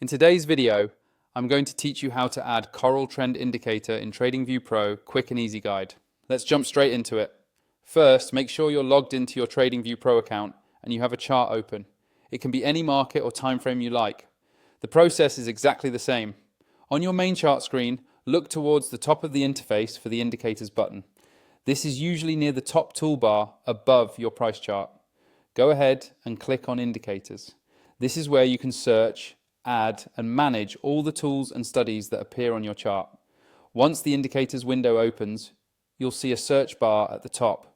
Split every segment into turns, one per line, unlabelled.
In today's video, I'm going to teach you how to add Coral Trend Indicator in TradingView Pro quick and easy guide. Let's jump straight into it. First, make sure you're logged into your TradingView Pro account and you have a chart open. It can be any market or time frame you like. The process is exactly the same. On your main chart screen, look towards the top of the interface for the Indicators button. This is usually near the top toolbar above your price chart. Go ahead and click on Indicators. This is where you can search, add and manage all the tools and studies that appear on your chart. Once the Indicators window opens, you'll see a search bar at the top.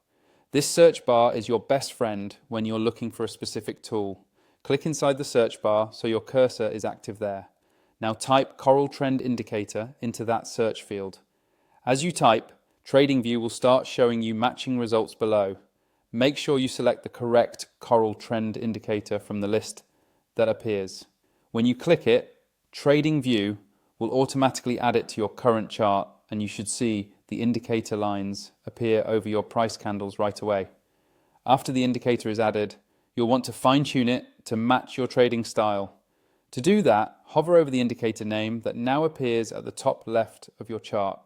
This search bar is your best friend when you're looking for a specific tool. Click inside the search bar so your cursor is active there. Now type Coral Trend Indicator into that search field. As you type, TradingView will start showing you matching results below. Make sure you select the correct Coral Trend Indicator from the list that appears. When you click it, TradingView will automatically add it to your current chart and you should see the indicator lines appear over your price candles right away. After the indicator is added, you'll want to fine-tune it to match your trading style. To do that, hover over the indicator name that now appears at the top left of your chart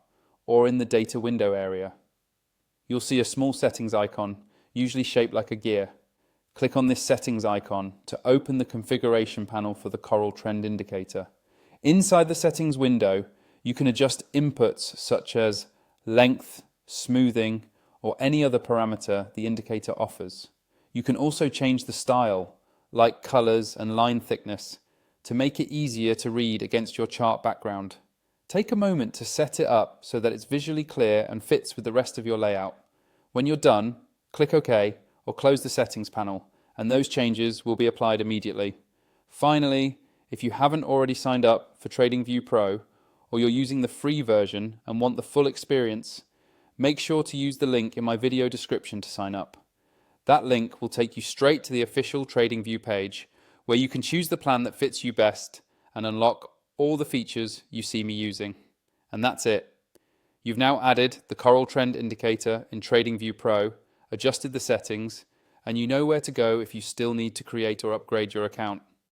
or in the data window area. You'll see a small settings icon, usually shaped like a gear. Click on this settings icon to open the configuration panel for the Coral Trend Indicator. Inside the settings window, you can adjust inputs such as length, smoothing, or any other parameter the indicator offers. You can also change the style, like colors and line thickness, to make it easier to read against your chart background. Take a moment to set it up so that it's visually clear and fits with the rest of your layout. When you're done, click OK or close the settings panel, and those changes will be applied immediately. Finally, if you haven't already signed up for TradingView Pro, or you're using the free version and want the full experience, make sure to use the link in my video description to sign up. That link will take you straight to the official TradingView page, where you can choose the plan that fits you best and unlock all the features you see me using. And that's it. You've now added the Coral Trend Indicator in TradingView Pro, adjusted the settings, and you know where to go if you still need to create or upgrade your account.